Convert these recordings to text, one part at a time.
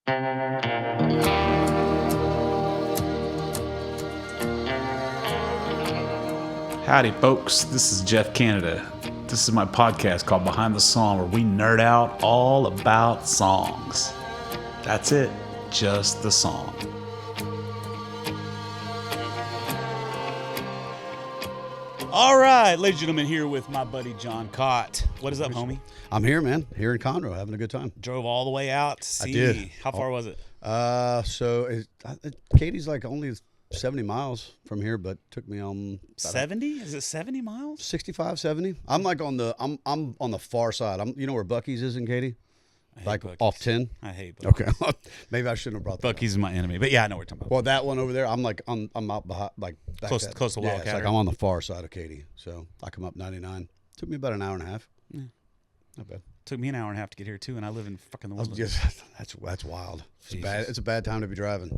Howdy, folks. This is Jeff Canada. This is my podcast called Behind the Song, where we nerd out all about songs. That's it, just the song. All right, ladies and gentlemen, here with my buddy John Kott. What is up, homie? I'm here, man. Here in Conroe, having a good time. Drove all the way out to see. I did. How far was it? Katie's like only 70 miles from here, but took me on 70? Is it 70 miles? 65, 70. I'm like on the I'm on the far side. You know where Buc-ee's is in Katy? Like Buc-ee's. off 10. I hate Buc-ee's. Okay. Maybe I shouldn't have brought that up. Buc-ee's is my enemy, but yeah, I know what you're talking about. Well, that one over there, I'm out behind, like back Close to yeah, Wildcat. it's like I'm on the far side of Katy, so I come up 99. Took me about an hour and a half. Yeah. Not bad. Took me an hour and a half to get here too, and I live in fucking the Woodlands. Yes, that's wild. It's a bad time to be driving.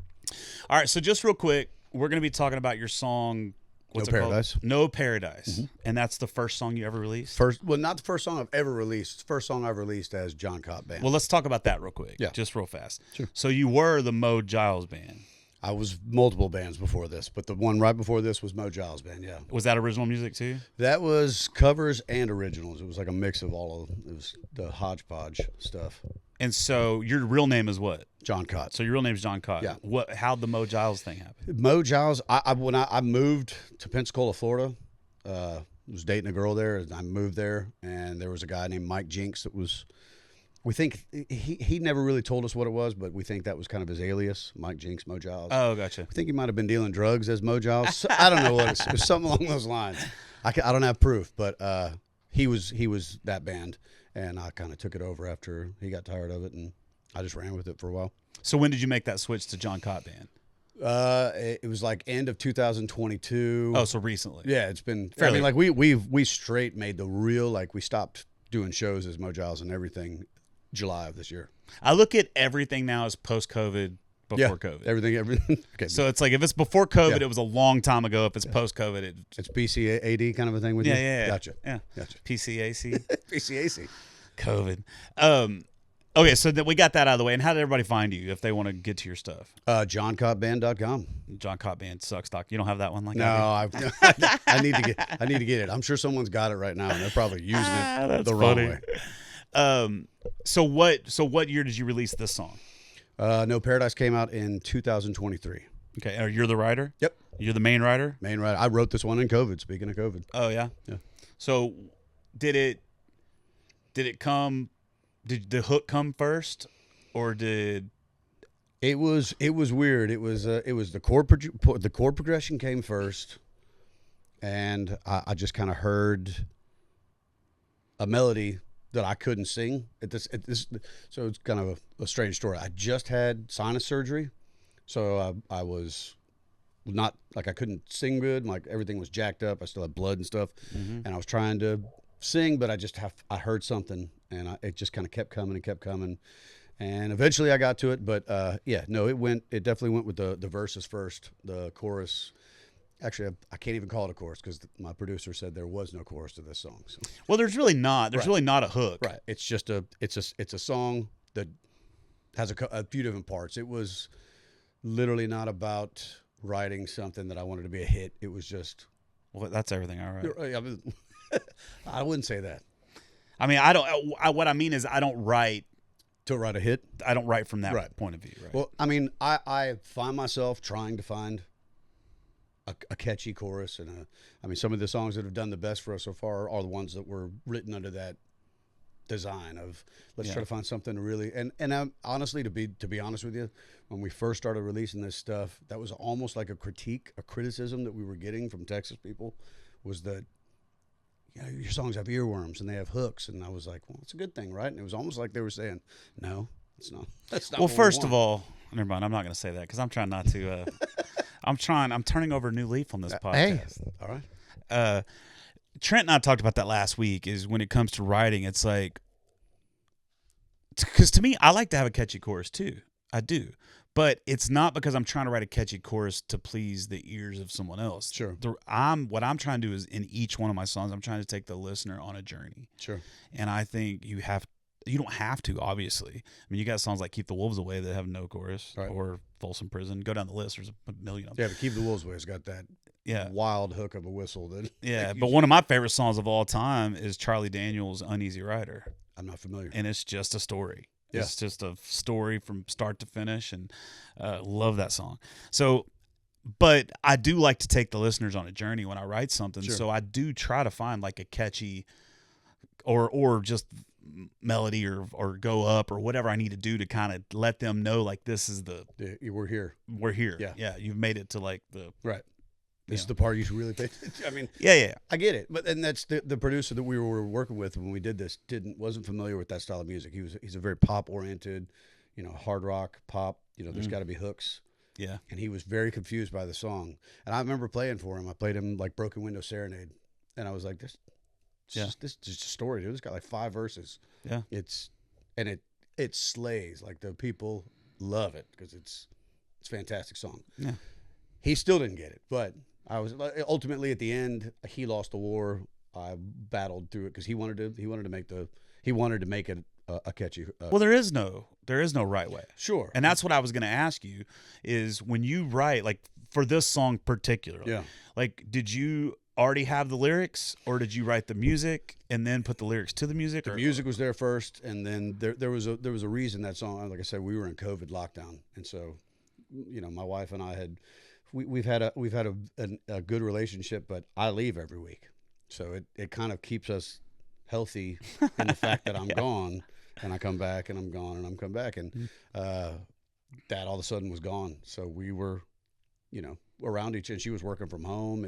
All right, so just real quick, we're going to be talking about your song. What's No it called? Paradise. No Paradise. And that's the first song you ever released? Not the first song I've ever released. It's the first song I've released as John Kott Band. Well, let's talk about that real quick. Yeah. Just real fast. Sure. So you were the Mo Giles Band. I was multiple bands before this, but the one right before this was Mo Giles Band, yeah. Was that original music too? That was covers and originals. It was like a mix of it was the hodgepodge stuff. And so your real name is what? John Kott. So your real name is John Kott. Yeah. How'd the Mo Giles thing happen? Mo Giles, when I moved to Pensacola, Florida, was dating a girl there, and I moved there, and there was a guy named Mike Jinks that was, we think, he never really told us what it was, but we think that was kind of his alias, Mike Jinks, Mo Giles. Oh, gotcha. I think he might have been dealing drugs as Mo Giles. I don't know what it was, something along those lines. I don't have proof, but he was that band, and I kind of took it over after he got tired of it, and I just ran with it for a while. So when did you make that switch to John Kott Band? It was like end of 2022. Oh, so recently. Yeah, it's been fairly. I mean, like we straight made the real, like we stopped doing shows as Mo Giles and everything July of this year. I look at everything now as post-COVID, before COVID. Everything. Okay. So it's like if it's before COVID, Yeah. it was a long time ago. If it's post-COVID, It's BCAD kind of a thing with you? yeah. Gotcha. Yeah. Gotcha. PCAC. BCAC. COVID. Okay, so that we got that out of the way. And how did everybody find you if they want to get to your stuff? JohnKottBand.com. John Kott Band sucks. Doc. You don't have that one like No, I do? I need to get it. I'm sure someone's got it right now, and they're probably using it That's the wrong funny. way. So what year did you release this song? No Paradise came out in 2023. Okay, and you're the writer? Yep. You're the main writer? Main writer. I wrote this one in COVID. Speaking of COVID. Oh yeah. Yeah. So did it come? Did the hook come first, or did? It was weird. It was the chord progression came first, and I just kind of heard a melody that I couldn't sing at this. So it's kind of a strange story. I just had sinus surgery, so I was not like I couldn't sing good. Like everything was jacked up. I still had blood and stuff, and I was trying to sing, but I heard something, and it just kind of kept coming and kept coming. And eventually I got to it, but it definitely went with the verses first. The chorus, actually, I can't even call it a chorus because my producer said there was no chorus to this song. So. Well, there's really not. There's Right. really not a hook. Right. It's just it's a song that has a few different parts. It was literally not about writing something that I wanted to be a hit. It was just. Well, that's everything. All right. I wouldn't say that. I mean, what I mean is I don't write. To write a hit? I don't write from that Right. point of view. Right. Well, I mean, I find myself trying to find a catchy chorus, and some of the songs that have done the best for us so far are the ones that were written under that design of let's try to find something really. And honestly, to be honest with you, when we first started releasing this stuff, that was almost like a criticism that we were getting from Texas people, was that your songs have earworms and they have hooks, and I was like, well, it's a good thing, right? And it was almost like they were saying, no, it's not. That's not. Well, what we first want. of all, never mind. I'm not going to say that because I'm trying not to. I'm turning over a new leaf on this podcast. Hey, all right. Trent and I talked about that last week. Is when it comes to writing, it's like, because to me, I like to have a catchy chorus too. I do. But it's not because I'm trying to write a catchy chorus to please the ears of someone else. Sure. What I'm trying to do is in each one of my songs, I'm trying to take the listener on a journey. Sure. And I think you have, you don't have to, obviously. I mean, you got songs like Keep the Wolves Away that have no chorus, Right. or Folsom Prison. Go down the list. There's a million of them. Yeah, but Keep the Wolves Away has got that wild hook of a whistle. Yeah, but one of my favorite songs of all time is Charlie Daniels' Uneasy Rider. I'm not familiar. And it's just a story. Yeah. It's just a story from start to finish, and love that song. So, but I do like to take the listeners on a journey when I write something. Sure. So I do try to find like a catchy or just melody or go up or whatever I need to do to kind of let them know like this is we're here. We're here. Yeah. You've made it to like the right. This is the part you should really pay attention. I mean, yeah. I get it, and that's the producer that we were working with when we did this wasn't familiar with that style of music. He's a very pop oriented, hard rock pop. There's got to be hooks. Yeah. And he was very confused by the song, and I remember playing for him. I played him like Broken Window Serenade, and I was like, this is just a story, dude. It's got like 5 verses. Yeah. It slays. Like the people love it because it's a fantastic song. Yeah. He still didn't get it, but I was ultimately at the end. He lost the war. I battled through it because he wanted to make it a catchy. Well, there is no right way. Sure. And that's what I was going to ask you is when you write, like for this song particularly, like did you already have the lyrics or did you write the music and then put the lyrics to the music? The music was there first, and then there was a reason that song. Like I said, we were in COVID lockdown, and so my wife and I we've had a good relationship, but I leave every week, so it kind of keeps us healthy in the fact that I'm gone and I come back and I'm gone and I'm come back, and Dad all of a sudden was gone, so we were around each, and she was working from home.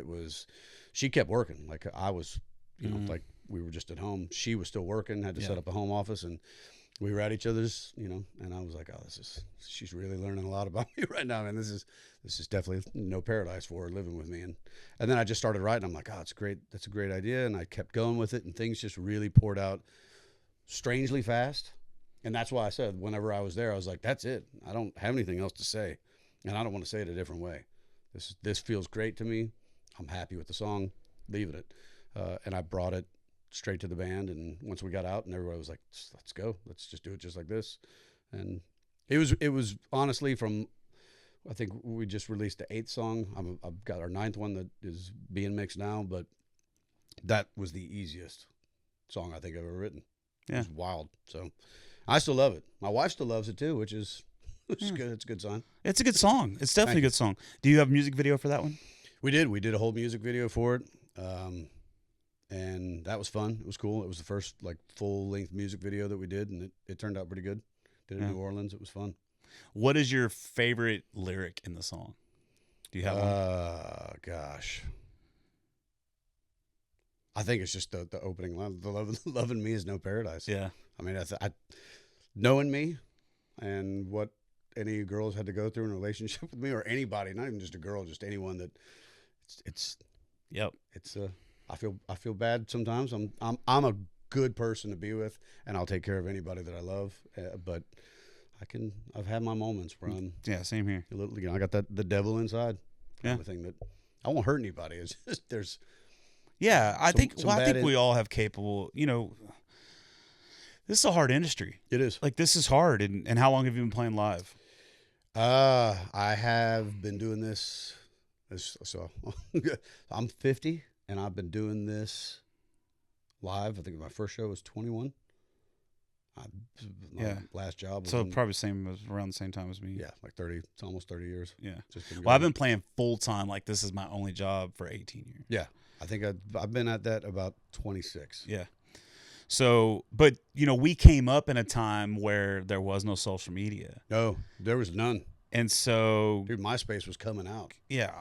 She kept working like I was, like we were just at home. She was still working, had to set up a home office, and we were at each other's, and I was like, oh, she's really learning a lot about me right now, man. This is definitely no paradise for her living with me. And then I just started writing. I'm like, oh, it's great. That's a great idea. And I kept going with it, and things just really poured out strangely fast. And that's why I said, whenever I was there, I was like, that's it. I don't have anything else to say. And I don't want to say it a different way. This feels great to me. I'm happy with the song, leaving it. And I brought it straight to the band, and once we got out and everybody was like, let's go, let's just do it just like this. And it was honestly, from I think we just released the 8th song. I've got our 9th one that is being mixed now, but that was the easiest song I think I've ever written. It was wild. So I still love it. My wife still loves it too, which is good. It's a good sign. It's a good song. It's definitely a good song. Do you have a music video for that one? We did a whole music video for it. And that was fun. It was cool. It was the first like full-length music video that we did, and it turned out pretty good. Did it in New Orleans. It was fun. What is your favorite lyric in the song? Do you have one? Gosh. I think it's just the opening line. The loving me is no paradise. Yeah. I mean, knowing me and what any girls had to go through in a relationship with me, or anybody, not even just a girl, just anyone that it's I feel bad sometimes. I'm a good person to be with, and I'll take care of anybody that I love. But I've had my moments where I'm same here. a little, I got the devil inside. Kind of thing that I won't hurt anybody. It's just there's. Yeah, I think we all have capable. This is a hard industry. It is. Like this is hard. And how long have you been playing live? I have been doing this. So I'm 50. And I've been doing this live. I think my first show was 21. Last job. So probably around the same time as me. Yeah, like 30. It's almost 30 years. Yeah. I've been playing full time. Like this is my only job for 18 years. Yeah, I think I've been at that about 26. Yeah. So, but we came up in a time where there was no social media. No, there was none. And so, dude, MySpace was coming out. Yeah.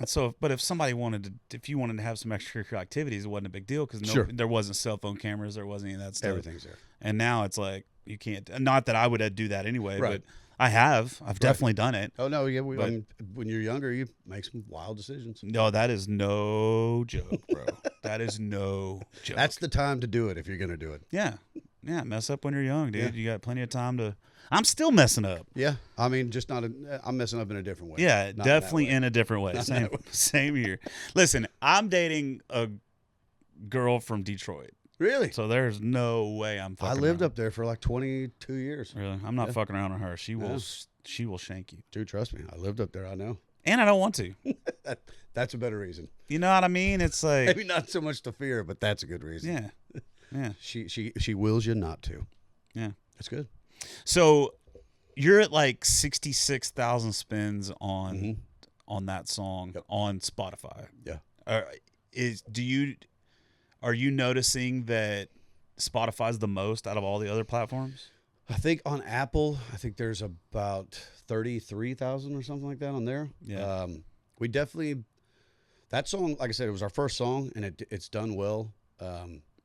And so, but if you wanted to have some extracurricular activities, it wasn't a big deal because there wasn't cell phone cameras, there wasn't any of that stuff. Everything's there. And now it's like you can't. Not that I would do that anyway, right. But I've definitely done it. Oh no, yeah. I mean, when you're younger, you make some wild decisions. No, that is no joke, bro. That is no joke. That's the time to do it if you're gonna do it. Yeah. Mess up when you're young, dude. Yeah. You got plenty of time to. I'm still messing up. Yeah, I mean, just not. I'm messing up in a different way. Yeah, definitely in a different way. Same here. Listen, I'm dating a girl from Detroit, Really? So there's no way I'm fucking I lived around. up there for like 22 years. Really? I'm not fucking around with her. She will shank you. Dude, trust me. I lived up there. I know. And I don't want to. That's a better reason. You know what I mean? It's like Maybe not so much to fear, but that's a good reason. yeah. Yeah. She wills you not to. Yeah. That's good. So you're at like 66,000 spins on that song on Spotify. Yeah. Are you noticing that Spotify's the most out of all the other platforms? I think on Apple, there's about 33,000 or something like that on there. Yeah. We definitely, that song, like I said, it was our first song and it's done well.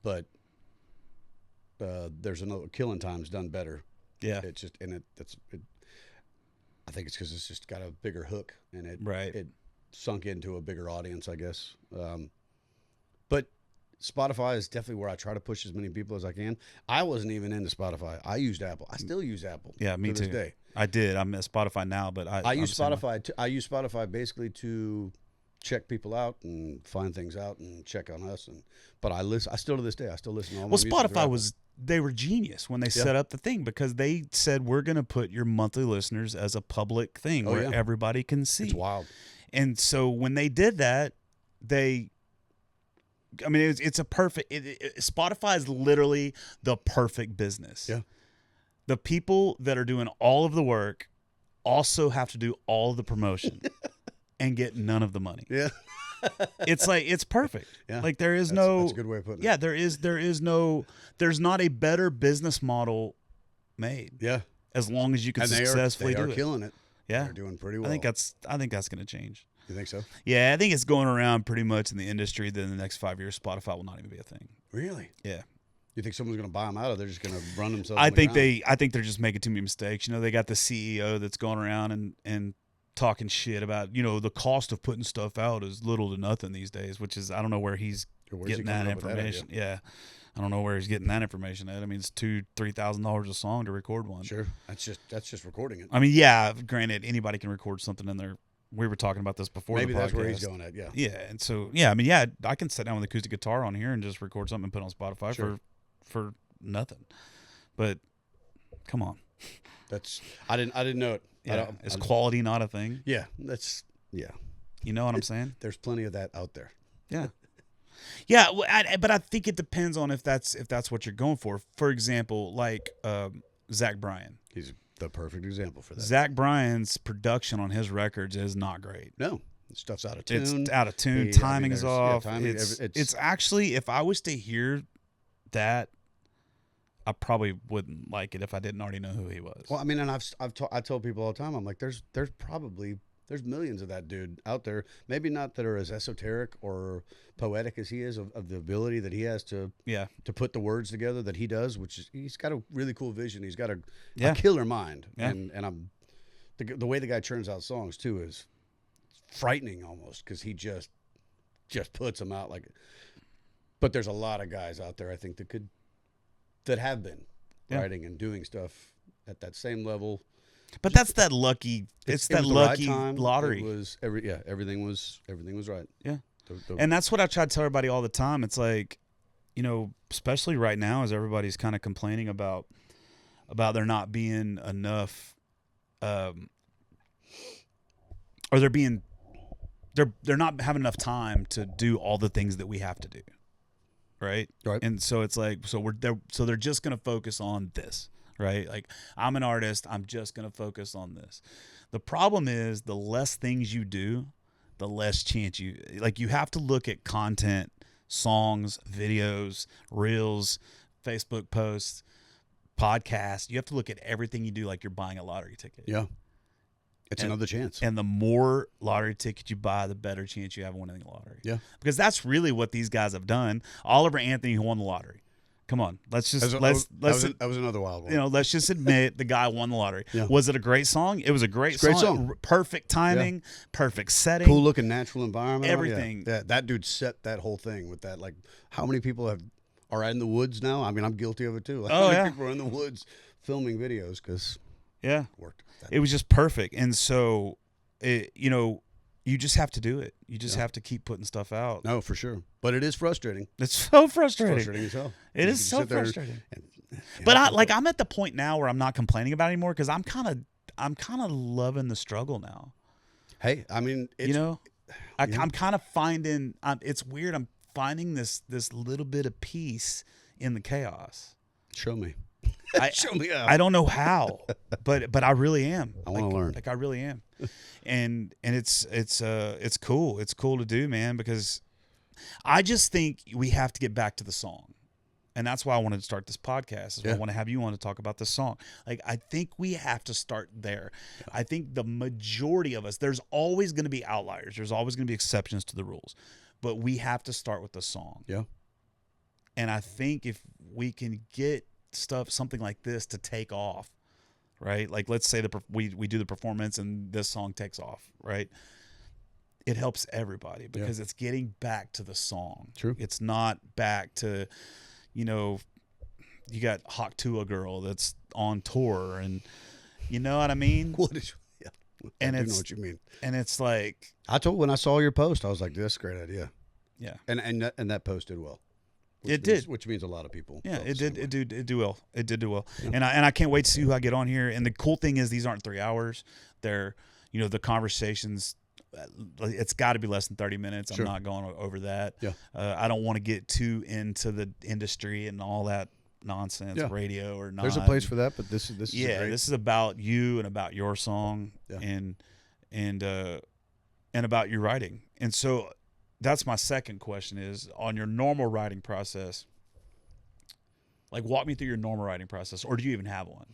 But there's another, Killing Time's done better. Yeah. It's just, and I think it's because it's just got a bigger hook and it sunk into a bigger audience, I guess. But Spotify is definitely where I try to push as many people as I can. I wasn't even into Spotify. I used Apple. I still use Apple. Yeah, me to too. This day. I did. I'm at Spotify now, but I use Spotify. I use Spotify basically to check people out and find things out and check on us. But I still to this day. I still listen to all my music through Apple. They were genius when they set up the thing because they said we're going to put your monthly listeners as a public thing where everybody can see. It's wild. And so when they did that, it's a perfect. Spotify is literally the perfect business. Yeah. The people that are doing all of the work also have to do all of the promotion and get none of the money. Yeah. It's perfect. Yeah. Like that's a good way of putting it. Yeah, there's not a better business model made. Yeah. As long as you can successfully do it. They are killing it. Yeah. They're doing pretty well. I think that's going to change. You think so? Yeah, I think it's going around pretty much in the industry that in the next 5 years Spotify will not even be a thing. Really? Yeah. You think someone's going to buy them out, or they're just going to run themselves? I think they're just making too many mistakes. You know, they got the CEO that's going around and talking shit about, you know, the cost of putting stuff out is little to nothing these days, which is, I don't know where he's getting that information. Yeah. I don't know where he's getting that information at. I mean, it's $2,000-$3,000 a song to record one. Sure. That's just recording it. I mean, yeah, granted, anybody can record something in there. We were talking about this before. Maybe the podcast. That's where he's going at. Yeah. Yeah. And so, yeah, I mean, yeah, I can sit down with an acoustic guitar on here and just record something and put it on Spotify for nothing. But come on. I didn't know it. Yeah. Is quality not a thing? Yeah. You know what I'm saying? There's plenty of that out there. Yeah. Yeah, but I think it depends on if that's what you're going for. For example, like Zach Bryan. He's the perfect example for that. Zach Bryan's production on his records is not great. No, stuff's out of tune. It's out of tune. Timing's off. It's actually, if I was to hear that, I probably wouldn't like it if I didn't already know who he was. Well, I mean, and I tell people all the time, I'm like, there's millions of that dude out there. Maybe not that are as esoteric or poetic as he is, of the ability that he has to put the words together that he does, which is, he's got a really cool vision. He's got a killer mind. Yeah. And I'm the way the guy churns out songs too is frightening almost, because he just puts them out like. But there's a lot of guys out there I think that have been writing and doing stuff at that same level. But that's that lucky. It's that lucky lottery. It was everything was right. Yeah, and that's what I try to tell everybody all the time. It's like, you know, especially right now, as everybody's kind of complaining about there not being enough, or they're not having enough time to do all the things that we have to do, right? Right. And so it's like, they're just gonna focus on this. Right? Like, I'm an artist. I'm just going to focus on this. The problem is the less things you do, the less chance you have to look at content, songs, videos, reels, Facebook posts, podcasts. You have to look at everything you do like you're buying a lottery ticket. Yeah. It's another chance. And the more lottery tickets you buy, the better chance you have of winning the lottery. Yeah. Because that's really what these guys have done. Oliver Anthony, who won the lottery. Come on, let's just that was another wild one. You know, let's just admit the guy won the lottery. Yeah. Was it a great song? It was a great song. Perfect timing, perfect setting, cool looking natural environment, everything. Yeah. That dude set that whole thing with that. Like, how many people are in the woods now? I mean, I'm guilty of it too. Like, how many people are in the woods filming videos because it worked. It was just perfect, and so you know, you just have to do it. You just have to keep putting stuff out. No, for sure. But it is frustrating. It's so frustrating. It's frustrating as hell. It is so frustrating. But I'm at the point now where I'm not complaining about it anymore because I'm kind of loving the struggle now. Hey, I mean, it's, you know, I'm kind of finding. It's weird. I'm finding this little bit of peace in the chaos. Show me. Show me how. I don't know how, but I really am. I want to learn. Like I really am, and it's cool. It's cool to do, man. Because I just think we have to get back to the song, and that's why I wanted to start this podcast. I want to have you on to talk about this song. Like I think we have to start there. Yeah. I think the majority of us. There's always going to be outliers. There's always going to be exceptions to the rules, but we have to start with the song. Yeah. And I think if we can get something like this to take off, right? Like let's say we do the performance and this song takes off, right? It helps everybody because it's getting back to the song. True. It's not back to, you got Hawk Tua girl that's on tour and you know what I mean? I know what you mean. And it's like when I saw your post, I was like, this is a great idea. Yeah. And that post did well. Which means a lot of people. Yeah, it did do well. It did do well. Yeah. And I can't wait to see who I get on here. And the cool thing is these aren't 3 hours. They're, the conversations, it's got to be less than 30 minutes. Sure. I'm not going over that. Yeah. I don't want to get too into the industry and all that nonsense, radio or not. There's a place for that, but this is this is about you and about your song and about your writing. And so that's my second question is on your normal writing process. Like walk me through your normal writing process, or do you even have one?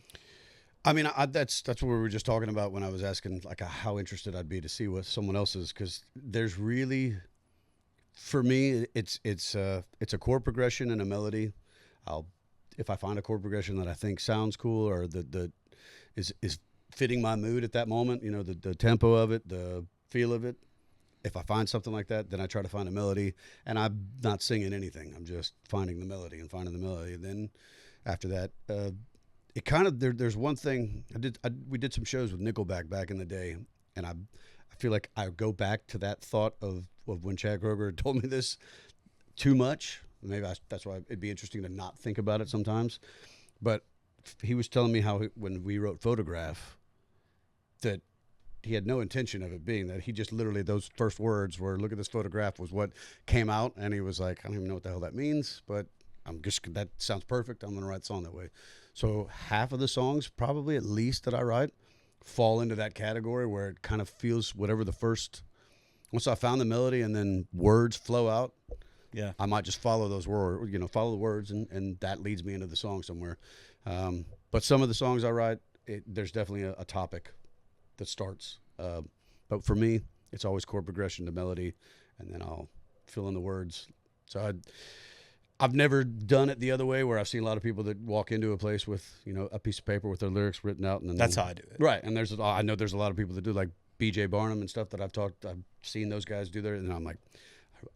I mean, that's what we were just talking about when I was asking like how interested I'd be to see what someone else is, because there's really, for me, it's a chord progression and a melody. If I find a chord progression that I think sounds cool or that is fitting my mood at that moment, the tempo of it, the feel of it. If I find something like that, then I try to find a melody, and I'm not singing anything. I'm just finding the melody. And then after that, it kind of there's one thing we did some shows with Nickelback back in the day, and I feel like I go back to that thought of when Chad Kroeger told me this too much. Maybe that's why it'd be interesting to not think about it sometimes. But he was telling me how when we wrote Photograph, that he had no intention of it being that. He just literally, those first words were, look at this photograph, was what came out. And he was like, I don't even know what the hell that means, but that sounds perfect. I'm going to write a song that way. So half of the songs, probably at least that I write, fall into that category where it kind of feels whatever once I found the melody and then words flow out. Yeah. I might just follow those words, follow the words, and that leads me into the song somewhere. But some of the songs I write, there's definitely a topic that starts. But for me, it's always chord progression to melody, and then I'll fill in the words. So I've never done it the other way, where I've seen a lot of people that walk into a place with, a piece of paper with their lyrics written out. And then that's how I do it. Right. And I know there's a lot of people that do, like BJ Barnum and stuff that I've seen those guys do there. And I'm like,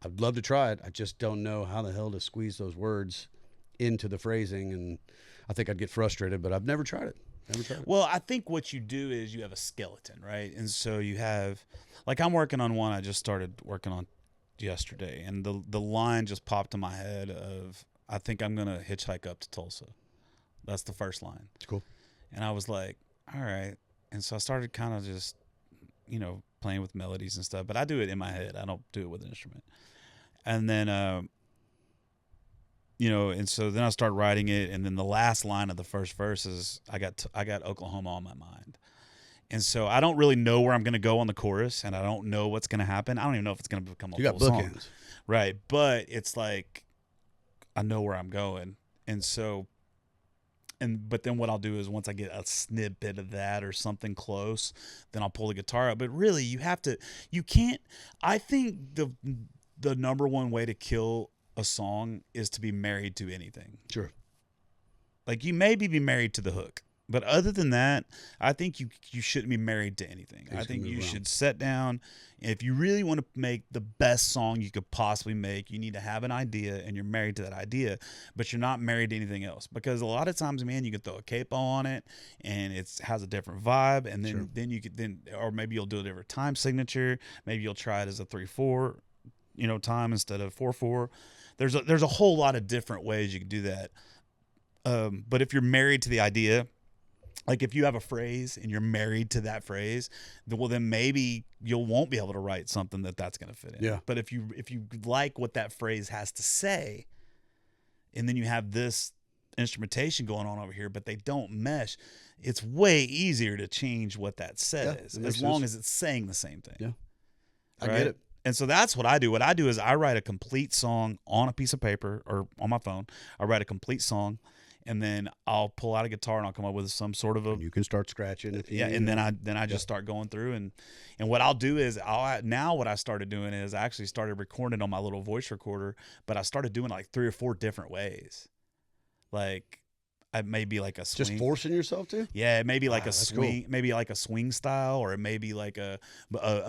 I'd love to try it. I just don't know how the hell to squeeze those words into the phrasing. And I think I'd get frustrated, but I've never tried it. Well, I think what you do is you have a skeleton, right? And so you have, like, I'm working on one I just started working on yesterday, and the line just popped in my head of, I think I'm going to hitchhike up to Tulsa. That's the first line. It's cool. And I was like, all right. And so I started kind of just, playing with melodies and stuff, but I do it in my head. I don't do it with an instrument. And then, and so then I start writing it, and then the last line of the first verse is, I got Oklahoma on my mind. And so I don't really know where I'm going to go on the chorus, and I don't know what's going to happen. I don't even know if it's going to become a full song. You got bookends. Right, but it's like I know where I'm going. And so but then what I'll do is once I get a snippet of that or something close, then I'll pull the guitar up. But really, I think the number one way to kill a song is to be married to anything. Sure. Like you maybe be married to the hook, But other than that, I think you shouldn't be married to anything. I Things can think move you around. should sit down. If you really want to make the best song you could possibly make, you need to have an idea, and you're married to that idea. But you're not married to anything else, because a lot of times, man, you can throw a capo on it, and it has a different vibe, and then Sure. then you could or maybe you'll do a different time signature. Maybe you'll try it as a 3/4, time instead of 4/4. There's a whole lot of different ways you can do that. But if you're married to the idea, like if you have a phrase and you're married to that phrase, well, then maybe you won't be able to write something that's going to fit in. Yeah. But if you like what that phrase has to say, and then you have this instrumentation going on over here, but they don't mesh, it's way easier to change what that says, that makes as long sense. as it's saying the same thing. Yeah. I right? get it. And so that's what I do. What I do is I write a complete song on a piece of paper or on my phone. I write a complete song, and then I'll pull out a guitar and I'll come up with some sort of a And you can start scratching if you yeah. need And it. then I just start going through, and what I'll do is now what I started doing is I actually started recording on my little voice recorder, but I started doing like 3 or 4 different ways. Like I may be like a swing. Just forcing yourself to? Yeah, it may be like Wow, a that's swing, maybe like a swing style, or it may be like a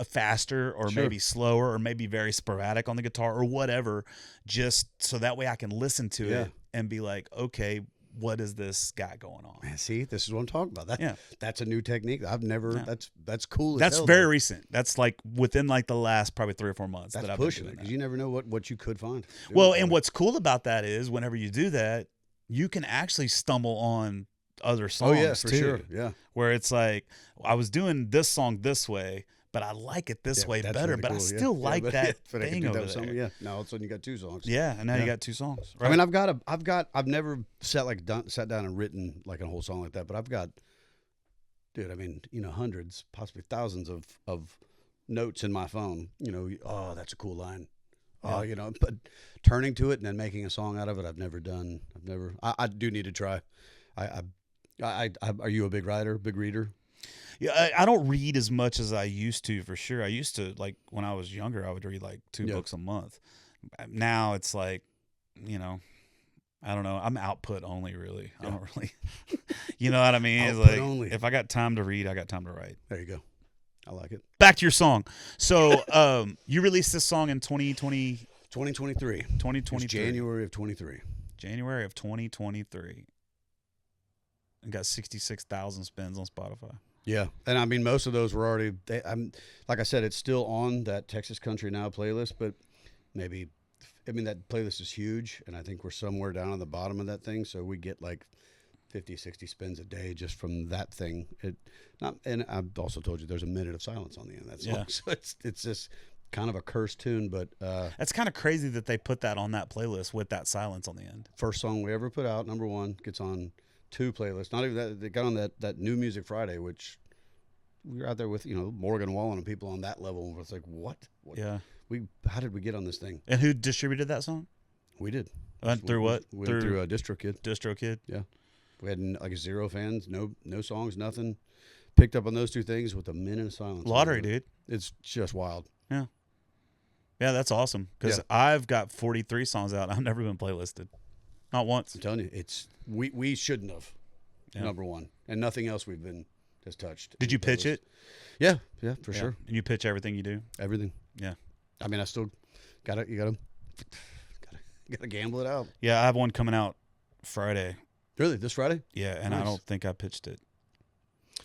faster, or Sure. maybe slower, or maybe very sporadic on the guitar, or whatever. Just so that way I can listen to Yeah. it and be like, okay, what is this got going on? Man, see, this is what I'm talking about. Yeah. That's a new technique. I've never. Yeah. That's cool. As That's hell, very though. recent. That's like within like the last probably 3 or 4 months That's that I've pushing been it doing because that. you never know what you could find. Well, and what's cool about that is whenever you do that, you can actually stumble on other Oh songs yeah, for too. sure. Yeah. Where it's like, I was doing this song this way, but I like it this Yeah, way that's better. really but I cool, yeah. still Yeah, like but- that but I can thing do that over with there. somebody, yeah. Now all of a sudden you got 2 songs. Yeah, and now you Yeah. got 2 songs. I mean, I've never sat down and written like a whole song like that, but I've got, dude. I mean, hundreds, possibly thousands of notes in my phone. Oh, that's a cool line. Oh, but turning to it and then making a song out of it, I've never done. I do need to try. I are you a big writer, big reader? Yeah, I don't read as much as I used to, for sure. I used to, like, when I was younger, I would read like 2 Yeah. books a month. Now it's like, I don't know. I'm output only, really. I Yeah. don't really, you know what I mean? It's Output like, only. if I got time to read, I got time to write. There you go. I like it. Back to your song. So, you released this song in 2020, 2023. 2023. It's January of 23. January of 2023. And got 66,000 spins on Spotify. Yeah, and I mean most of those were already. I'm like I said, it's still on that Texas Country Now playlist, but maybe, I mean that playlist is huge, and I think we're somewhere down on the bottom of that thing. So we get like 50, 60 spins a day just from that thing. And I've also told you there's a minute of silence on the end of that song, Yeah. so it's just kind of a cursed tune. But That's kind of crazy that they put that on that playlist with that silence on the end. first song we ever put out, number 1, gets on 2 playlists. Not even that, they got on that New Music Friday, which we were out there with Morgan Wallen and people on that level, and it's like what? Yeah. How did we get on this thing? And who distributed that song? We did. Through what? We went through DistroKid. DistroKid. We had like 0 fans, no songs, nothing. Picked up on those 2 things with a minute of silence. Lottery, dude. It's just wild. Yeah, that's awesome. Because Yeah. I've got 43 songs out. I've never been playlisted. Not once. I'm telling you, it's we shouldn't have. Yeah. Number 1, and nothing else we've been has touched. Did you pitch it? Yeah, for Yeah. sure. And you pitch everything you do? Everything. Yeah. I mean, I still gotta gamble it out. Yeah, I have one coming out Friday. Really, this Friday? Yeah, and I Nice. don't think I pitched it.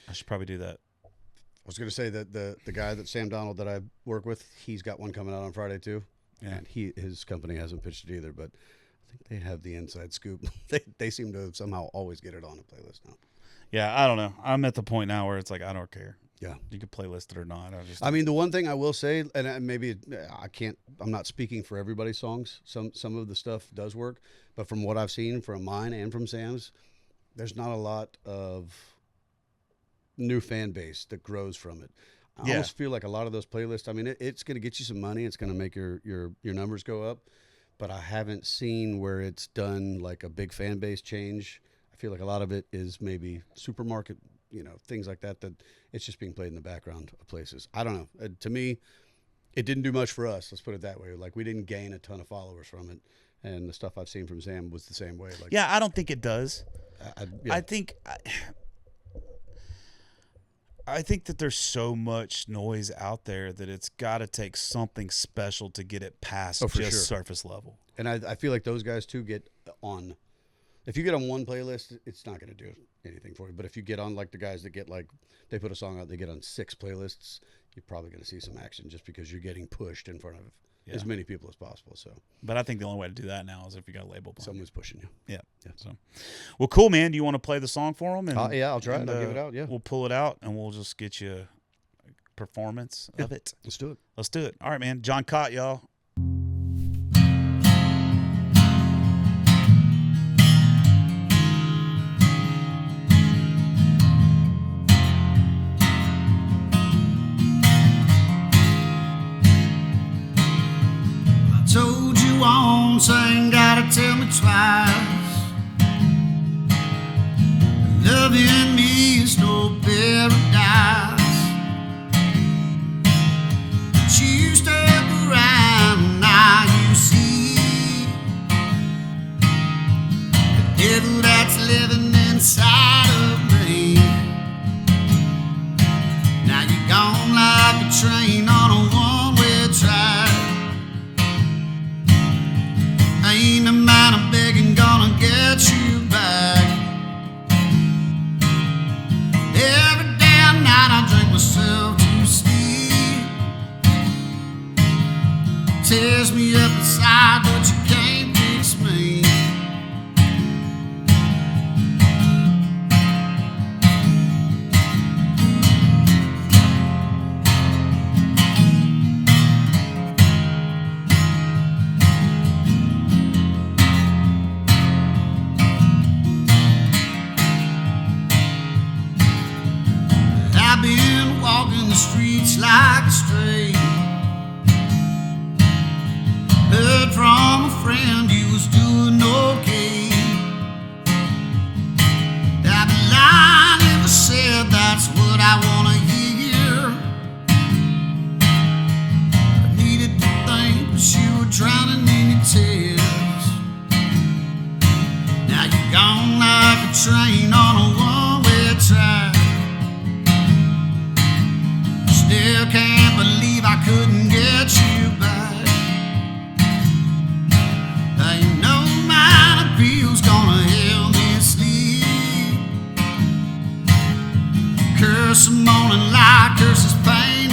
I should probably do that. I was going to say that the guy that Sam Donald that I work with, he's got one coming out on Friday too, Yeah. and his company hasn't pitched it either, but I think they have the inside scoop. they seem to somehow always get it on a playlist now. Yeah, I don't know. I'm at the point now where it's like, I don't care. Yeah. You could playlist it or not. I mean, the one thing I will say, and maybe I'm not speaking for everybody's songs. Some of the stuff does work, but from what I've seen from mine and from Sam's, there's not a lot of new fan base that grows from it. I Yeah. almost feel like a lot of those playlists, I mean, it's going to get you some money. It's going to make your numbers go up, but I haven't seen where it's done like a big fan base change. I feel like a lot of it is maybe supermarket, things like that it's just being played in the background of places. I don't know. To me, it didn't do much for us. Let's put it that way. Like we didn't gain a ton of followers from it. And the stuff I've seen from Sam was the same way. Like, yeah, I don't think it does. yeah. I think I think that there's so much noise out there that it's got to take something special to get it past for just sure. surface level. And I feel like those guys too get on. If you get on one playlist, it's not going to do anything for you. But if you get on like the guys that get like, they put a song out, they get on 6 playlists, you're probably going to see some action just because you're getting pushed in front of as many people as possible. So, but I think the only way to do that now is if you got a label behind someone's pushing you. Yeah. So, well, cool, man. Do you want to play the song for them? And yeah, I'll try it. I'll give it out. Yeah, we'll pull it out and we'll just get you a performance of it. Let's do it. Let's do it. All right, man. John Kott, y'all. Told you once, ain't gotta tell me twice. Loving me is no paradise. But you step around, now you see the devil that's living inside of me. Now you're gone like a train on a one-way track. Ain't a man of begging gonna get you back. Every damn night I drink myself to sleep. Tears me up inside, but you can't fix me. I've been walking the streets like a stray. Heard from a friend he was doing okay. I'd be lying if I said that's what I wanna hear. I needed to think, but you were drowning in your tears. Now you're gone like a train on a one-way track. Still can't believe I couldn't get you back. Ain't no amount of pills gonna help me sleep. Curse the morning light, curses pain